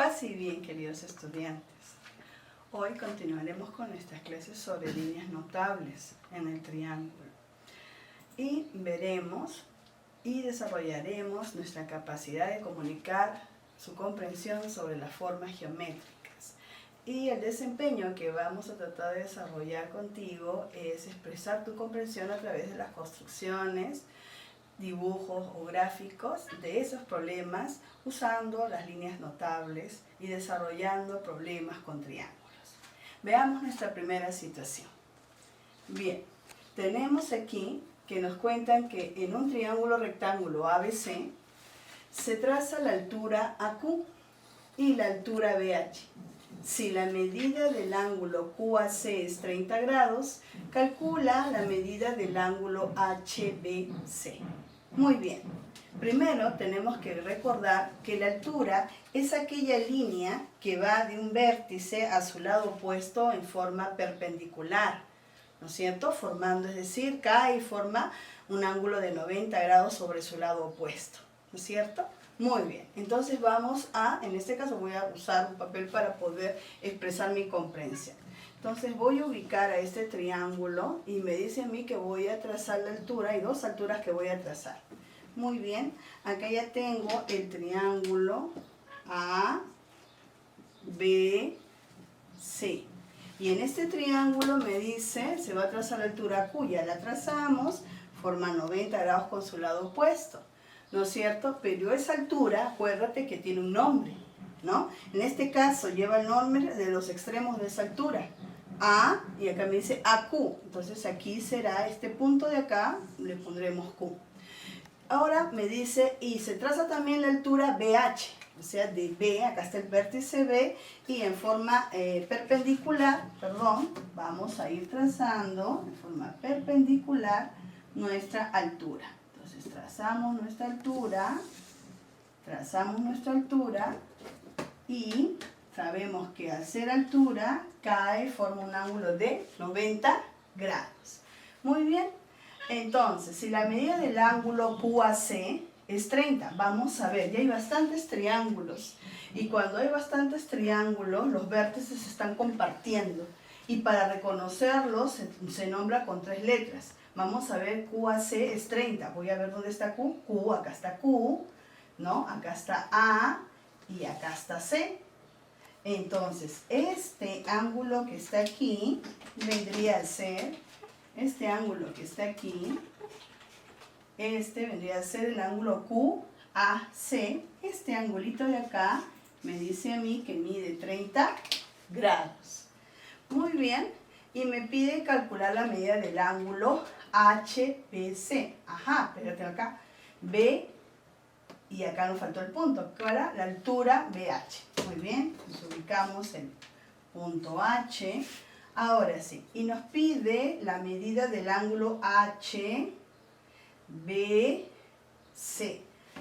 Paz y bien, queridos estudiantes. Hoy continuaremos con nuestras clases sobre líneas notables en el triángulo. Y veremos y desarrollaremos nuestra capacidad de comunicar su comprensión sobre las formas geométricas. Y el desempeño que vamos a tratar de desarrollar contigo es expresar tu comprensión a través de las construcciones, dibujos o gráficos de esos problemas usando las líneas notables y desarrollando problemas con triángulos. Veamos nuestra primera situación. Bien, tenemos aquí que nos cuentan que en un triángulo rectángulo ABC se traza la altura AQ y la altura BH. Si la medida del ángulo QAC es 30 grados, calcula la medida del ángulo HBC. Muy bien. Primero tenemos que recordar que la altura es aquella línea que va de un vértice a su lado opuesto en forma perpendicular, ¿no es cierto? Formando, es decir, cae y forma un ángulo de 90 grados sobre su lado opuesto, ¿no es cierto? Muy bien, entonces vamos a, en este caso voy a usar un papel para poder expresar mi comprensión. Entonces voy a ubicar a este triángulo y me dice a mí que voy a trazar la altura, hay dos alturas que voy a trazar. Muy bien, acá ya tengo el triángulo ABC. Y en este triángulo me dice, se va a trazar la altura Q, ya la trazamos, forma 90 grados con su lado opuesto, ¿no es cierto? Pero esa altura, acuérdate que tiene un nombre, ¿no? En este caso lleva el nombre de los extremos de esa altura. A, y acá me dice AQ, entonces aquí será este punto de acá, le pondremos Q. Ahora me dice, y se traza también la altura BH, o sea, de B, acá está el vértice B, y en forma perpendicular, vamos a ir trazando en forma perpendicular nuestra altura. Entonces trazamos nuestra altura, y sabemos que al ser altura, cae, forma un ángulo de 90 grados. Muy bien. Entonces, si la medida del ángulo QAC es 30, vamos a ver, ya hay bastantes triángulos. Y cuando hay bastantes triángulos, los vértices se están compartiendo. Y para reconocerlos, se nombra con 3 letras. Vamos a ver, QAC es 30. Voy a ver dónde está Q. Q, acá está Q, ¿no? Acá está A y acá está C. Entonces, este ángulo que está aquí vendría a ser, este ángulo que está aquí, este vendría a ser el ángulo QAC. Este angulito de acá me dice a mí que mide 30 grados. Muy bien, y me pide calcular la medida del ángulo HBC. Ajá, espérate acá, B, y acá nos faltó el punto, ¿cuál? La altura BH. Muy bien, nos ubicamos en punto H. Ahora sí, y nos pide la medida del ángulo HBC.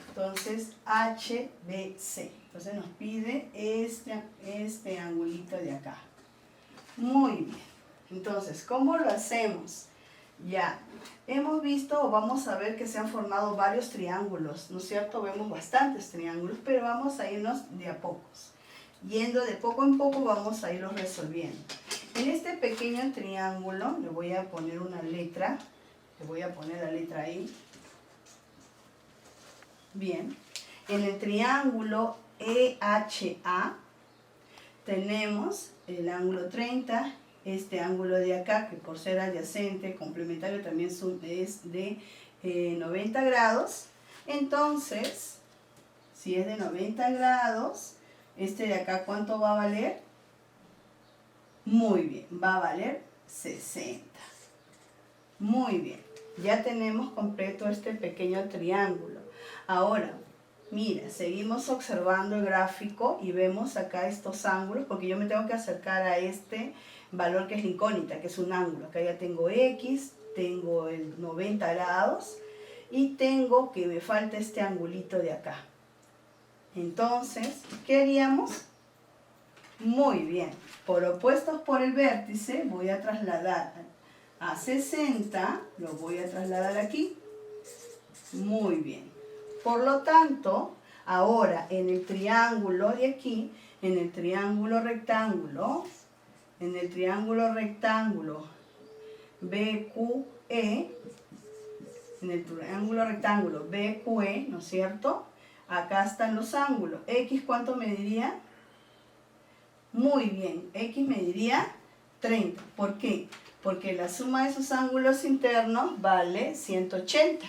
Entonces, HBC. Entonces nos pide este angulito de acá. Muy bien. Entonces, ¿cómo lo hacemos? Ya, hemos visto o vamos a ver que se han formado varios triángulos, ¿no es cierto? Vemos bastantes triángulos, pero vamos a irnos de a pocos. Yendo de poco en poco vamos a irlos resolviendo. En este pequeño triángulo le voy a poner una letra, le voy a poner la letra I. Bien, en el triángulo EHA tenemos el ángulo 30, este ángulo de acá, que por ser adyacente, complementario, también es de 90 grados. Entonces, si es de 90 grados, este de acá, ¿cuánto va a valer? Muy bien, va a valer 60. Muy bien, ya tenemos completo este pequeño triángulo. Ahora, mira, seguimos observando el gráfico y vemos acá estos ángulos, porque yo me tengo que acercar a este valor que es la incógnita, que es un ángulo. Acá ya tengo X, tengo el 90 grados y tengo que me falta este angulito de acá. Entonces, ¿qué haríamos? Muy bien, por opuestos por el vértice voy a trasladar a 60, lo voy a trasladar aquí. Muy bien. Por lo tanto, Ahora, en el triángulo de aquí, en el triángulo rectángulo BQE, en el triángulo rectángulo BQE, ¿no es cierto? Acá están los ángulos. X, ¿cuánto mediría? Muy bien, X mediría 30. ¿Por qué? Porque la suma de sus ángulos internos vale 180.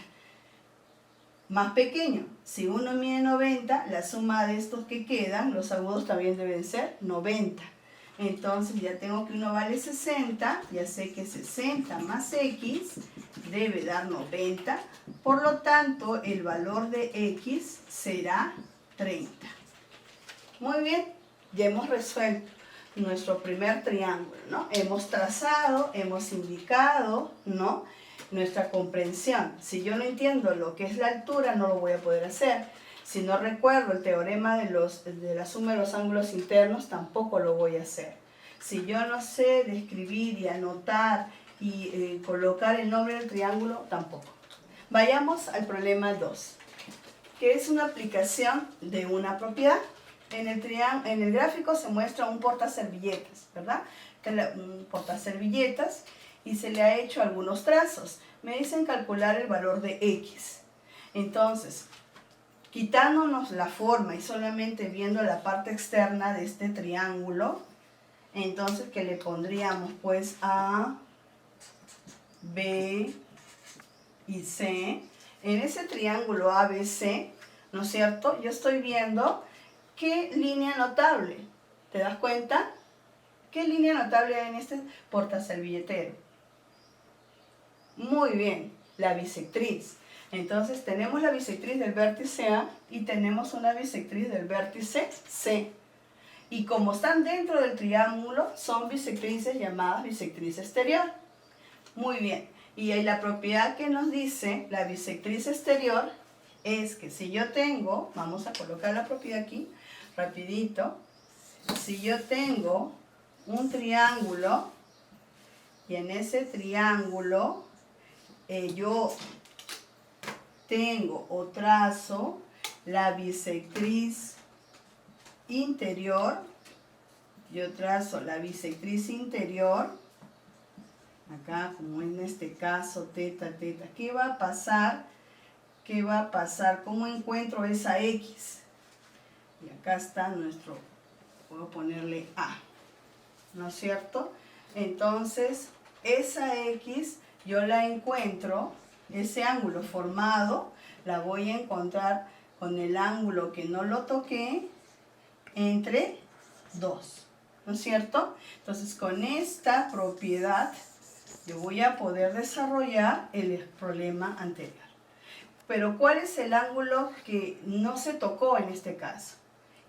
Más pequeño, si uno mide 90, la suma de estos que quedan, los agudos también deben ser 90. Entonces ya tengo que uno vale 60, ya sé que 60 más X debe dar 90. Por lo tanto, el valor de X será 30. Muy bien, ya hemos resuelto nuestro primer triángulo, ¿no? Hemos trazado, hemos indicado, ¿no?, nuestra comprensión. Si yo no entiendo lo que es la altura, no lo voy a poder hacer. Si no recuerdo el teorema de la suma de los ángulos internos, tampoco lo voy a hacer. Si yo no sé describir y anotar y colocar el nombre del triángulo, tampoco. Vayamos al problema 2, que es una aplicación de una propiedad. En el gráfico se muestra un portaservilletas, ¿verdad? Un portaservilletas, y se le ha hecho algunos trazos. Me dicen calcular el valor de X. Entonces, quitándonos la forma y solamente viendo la parte externa de este triángulo, entonces que le pondríamos pues A, B y C. En ese triángulo ABC, ¿no es cierto?, yo estoy viendo qué línea notable. ¿Te das cuenta? ¿Qué línea notable hay en este portaservilletero? Muy bien, la bisectriz. Entonces tenemos la bisectriz del vértice A y tenemos una bisectriz del vértice C. Y como están dentro del triángulo, son bisectrices llamadas bisectriz exterior. Muy bien. Y ahí la propiedad que nos dice la bisectriz exterior es que si yo tengo, vamos a colocar la propiedad aquí, rapidito. Si yo tengo un triángulo y en ese triángulo yo tengo o trazo la bisectriz interior, acá como en este caso teta, teta, ¿qué va a pasar? ¿Qué va a pasar? ¿Cómo encuentro esa X? Y acá está nuestro, puedo ponerle A, ¿no es cierto? Entonces, esa X yo la encuentro, ese ángulo formado, la voy a encontrar con el ángulo que no lo toqué entre 2, ¿no es cierto? Entonces, con esta propiedad yo voy a poder desarrollar el problema anterior. Pero ¿cuál es el ángulo que no se tocó en este caso?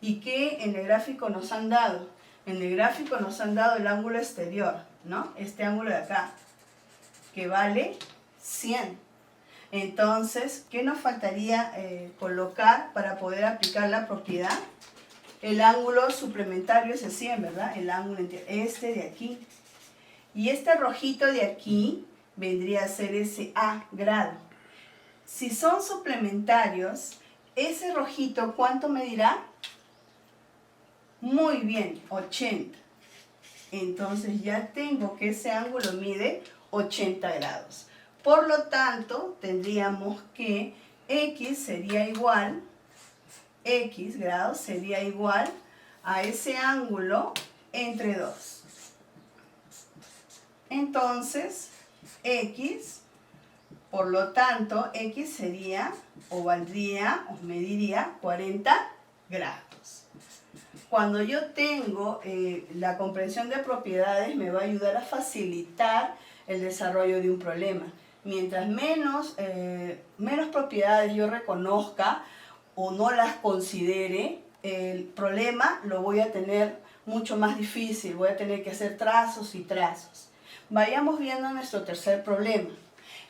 ¿Y qué en el gráfico nos han dado? En el gráfico nos han dado el ángulo exterior, ¿no? Este ángulo de acá, que vale 100. Entonces, ¿qué nos faltaría colocar para poder aplicar la propiedad? El ángulo suplementario es el 100, ¿verdad? El ángulo este de aquí. Y este rojito de aquí vendría a ser ese A, grado. Si son suplementarios, ese rojito, ¿cuánto medirá? Muy bien, 80. Entonces ya tengo que ese ángulo mide 80 grados. Por lo tanto, tendríamos que X sería igual, X grados sería igual a ese ángulo entre 2. Entonces, X, por lo tanto, X sería o valdría o mediría 40 grados. Cuando yo tengo la comprensión de propiedades, me va a ayudar a facilitar el desarrollo de un problema. Mientras menos propiedades yo reconozca o no las considere, el problema lo voy a tener mucho más difícil. Voy a tener que hacer trazos y trazos. Vayamos viendo nuestro tercer problema.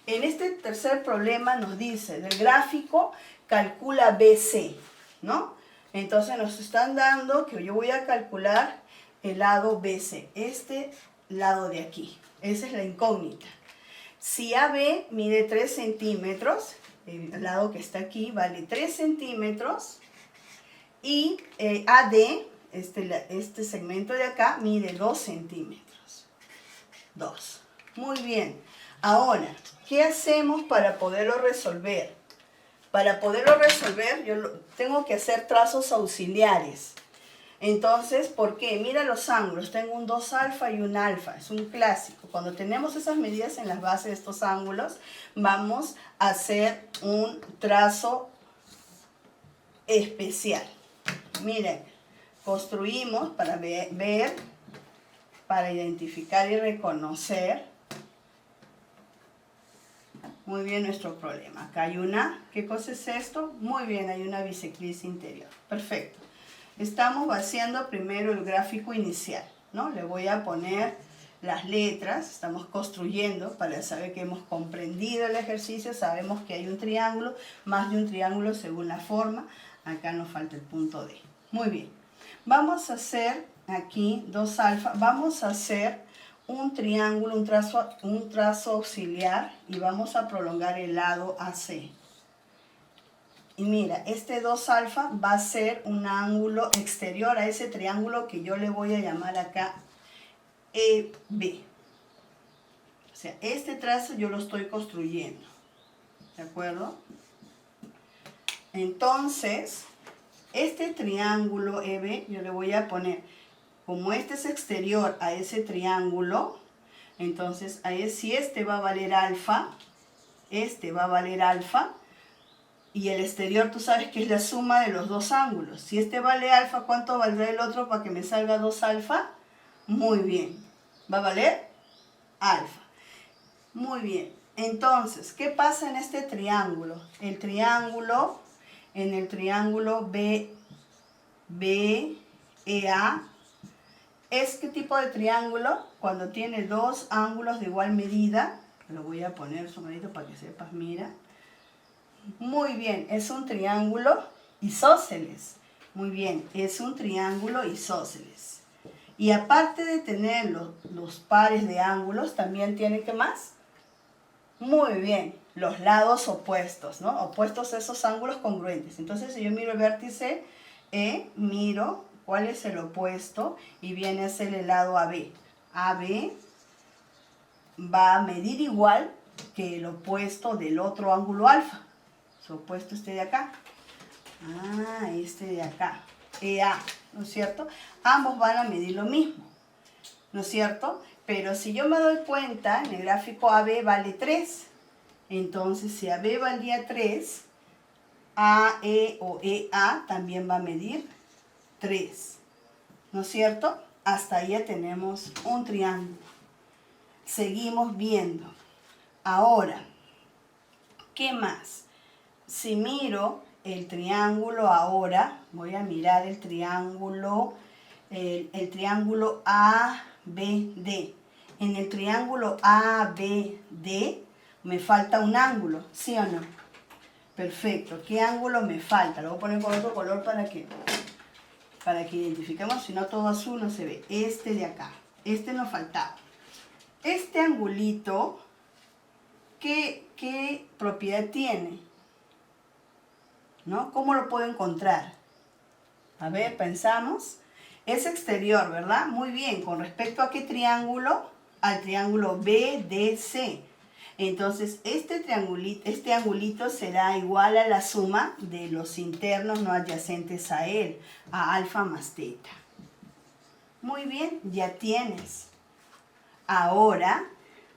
En este tercer problema nos dice, del gráfico calcula BC, ¿no? Entonces nos están dando que yo voy a calcular el lado BC, este lado de aquí. Esa es la incógnita. Si AB mide 3 centímetros, el lado que está aquí vale 3 centímetros, Y AD, este segmento de acá, mide 2 centímetros. 2. Muy bien. Ahora, ¿qué hacemos para poderlo resolver? Para poderlo resolver, tengo que hacer trazos auxiliares. Entonces, ¿por qué? Mira los ángulos. Tengo un 2 alfa y un alfa. Es un clásico. Cuando tenemos esas medidas en las bases de estos ángulos, vamos a hacer un trazo especial. Miren, construimos para ver, para identificar y reconocer muy bien nuestro problema. Acá hay una, ¿qué cosa es esto? Muy bien, hay una bisectriz interior. Perfecto. Estamos vaciando primero el gráfico inicial, ¿no? Le voy a poner las letras, estamos construyendo para saber que hemos comprendido el ejercicio, sabemos que hay un triángulo, más de un triángulo según la forma. Acá nos falta el punto D. Muy bien. Vamos a hacer aquí 2 alfa, vamos a hacer un triángulo, un trazo auxiliar y vamos a prolongar el lado AC. Y mira, este 2 alfa va a ser un ángulo exterior a ese triángulo que yo le voy a llamar acá EB. O sea, este trazo yo lo estoy construyendo. ¿De acuerdo? Entonces, este triángulo EB yo le voy a poner, como este es exterior a ese triángulo, entonces ahí si este va a valer alfa, este va a valer alfa, y el exterior tú sabes que es la suma de los dos ángulos. Si este vale alfa, ¿cuánto valdrá el otro para que me salga 2 alfa? Muy bien. ¿Va a valer? Alfa. Muy bien. Entonces, ¿qué pasa en este triángulo? En el triángulo BEA, ¿es qué tipo de triángulo? Cuando tiene 2 ángulos de igual medida. Lo voy a poner sumarito para que sepas, mira. Muy bien, es un triángulo isósceles. Muy bien, es un triángulo isósceles. Y aparte de tener los pares de ángulos, también tiene, ¿qué más? Muy bien, los lados opuestos, ¿no? Opuestos a esos ángulos congruentes. Entonces, si yo miro el vértice E, miro cuál es el opuesto y viene a ser el lado AB. AB va a medir igual que el opuesto del otro ángulo alfa. Su opuesto este de acá. Este de acá. EA, ¿no es cierto? Ambos van a medir lo mismo, ¿no es cierto? Pero si yo me doy cuenta, en el gráfico AB vale 3. Entonces, si AB valía 3, AE o EA también va a medir 3. ¿No es cierto? Hasta ahí ya tenemos un triángulo. Seguimos viendo. Ahora, ¿qué más? Si miro el triángulo ahora, voy a mirar el triángulo ABD. En el triángulo ABD me falta un ángulo, ¿sí o no? Perfecto. ¿Qué ángulo me falta? Lo voy a poner con otro color para que identifiquemos, si no todo azul no se ve. Este de acá. Este nos faltaba. Este angulito, ¿qué propiedad tiene? ¿No? ¿Cómo lo puedo encontrar? A ver, pensamos. Es exterior, ¿verdad? Muy bien. ¿Con respecto a qué triángulo? Al triángulo BDC. Entonces, este angulito será igual a la suma de los internos no adyacentes a él, a alfa más teta. Muy bien, ya tienes. Ahora,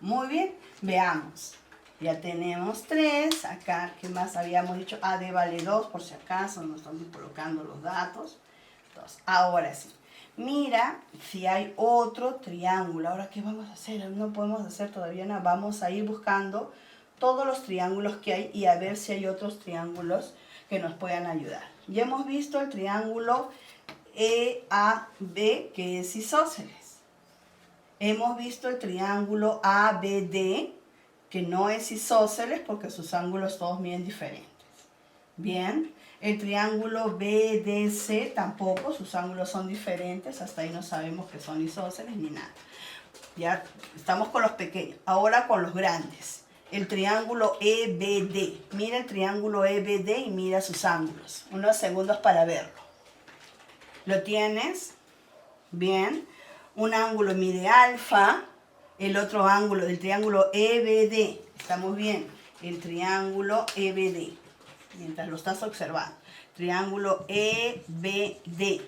muy bien, veamos. Ya tenemos 3, acá, ¿qué más habíamos dicho? AD vale 2, por si acaso, no estamos colocando los datos. Entonces, ahora sí, mira si hay otro triángulo. Ahora, ¿qué vamos a hacer? No podemos hacer todavía nada. Vamos a ir buscando todos los triángulos que hay y a ver si hay otros triángulos que nos puedan ayudar. Ya hemos visto el triángulo EAB, que es isósceles. Hemos visto el triángulo ABD, que no es isósceles porque sus ángulos todos miden diferentes. Bien, el triángulo BDC tampoco, sus ángulos son diferentes, hasta ahí no sabemos que son isósceles ni nada. Ya estamos con los pequeños, ahora con los grandes. El triángulo EBD, mira el triángulo EBD y mira sus ángulos. Unos segundos para verlo. ¿Lo tienes? Bien. Un ángulo mide alfa, el otro ángulo del triángulo EBD. ¿Estamos bien? El triángulo EBD. Mientras lo estás observando. Triángulo EBD.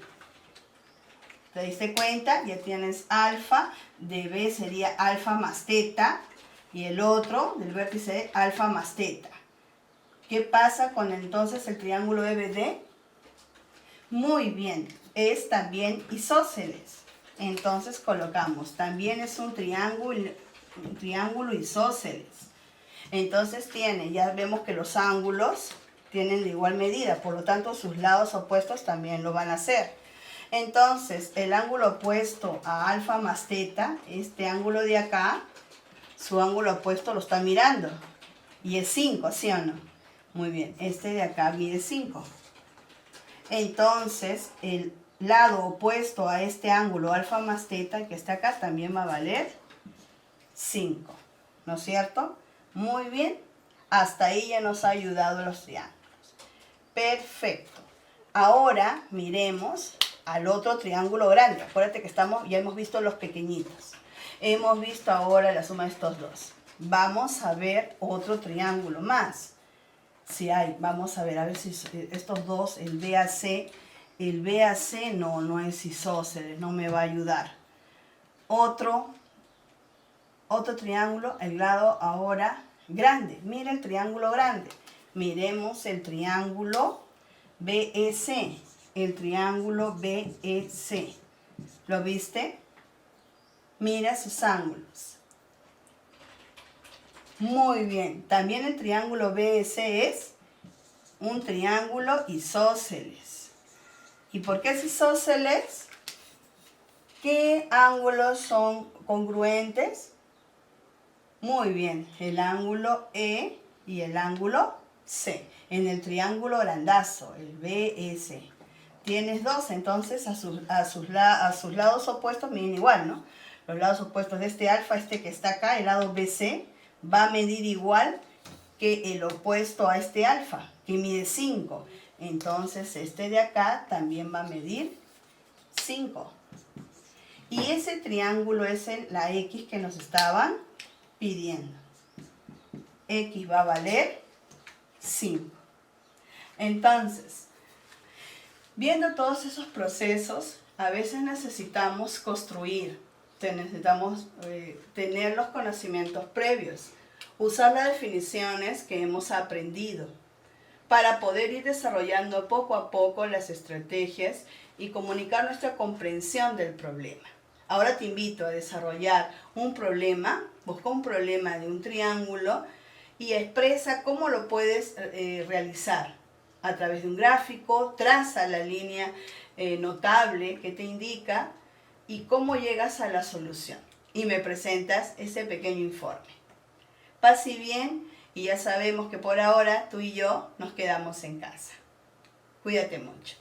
¿Te diste cuenta? Ya tienes alfa, de B sería alfa más teta, y el otro del vértice alfa más teta. ¿Qué pasa con entonces el triángulo EBD? Muy bien, es también isósceles. Entonces colocamos, también es un triángulo isósceles. Entonces tiene, ya vemos que los ángulos tienen de igual medida, por lo tanto sus lados opuestos también lo van a hacer. Entonces, el ángulo opuesto a alfa más teta, este ángulo de acá, su ángulo opuesto lo está mirando. Y es 5, ¿sí o no? Muy bien, este de acá mide 5. Entonces, el lado opuesto a este ángulo alfa más teta, que está acá, también va a valer 5. ¿No es cierto? Muy bien. Hasta ahí ya nos ha ayudado los triángulos. Perfecto. Ahora miremos al otro triángulo grande. Acuérdate que ya hemos visto los pequeñitos. Hemos visto ahora la suma de estos dos. Vamos a ver otro triángulo más. Si hay, vamos a ver si estos dos, el BAC no es isósceles, no me va a ayudar. Otro triángulo, el lado ahora grande. Mira el triángulo grande. Miremos el triángulo BEC. El triángulo BEC. ¿Lo viste? Mira sus ángulos. Muy bien. También el triángulo BEC es un triángulo isósceles. ¿Y por qué es isósceles? ¿Qué ángulos son congruentes? Muy bien. El ángulo E y el ángulo C. En el triángulo grandazo, el BEC. Tienes dos, entonces a sus lados opuestos miden igual, ¿no? Los lados opuestos de este alfa, este que está acá, el lado BC, va a medir igual que el opuesto a este alfa, que mide 5. Entonces este de acá también va a medir 5. Y ese triángulo es la X que nos estaban pidiendo. X va a valer 5. Entonces, viendo todos esos procesos, a veces necesitamos construir, necesitamos tener los conocimientos previos, usar las definiciones que hemos aprendido para poder ir desarrollando poco a poco las estrategias y comunicar nuestra comprensión del problema. Ahora te invito a desarrollar un problema, busca un problema de un triángulo y expresa cómo lo puedes realizar. A través de un gráfico, traza la línea notable que te indica y cómo llegas a la solución. Y me presentas ese pequeño informe. Paz y bien, y ya sabemos que por ahora tú y yo nos quedamos en casa. Cuídate mucho.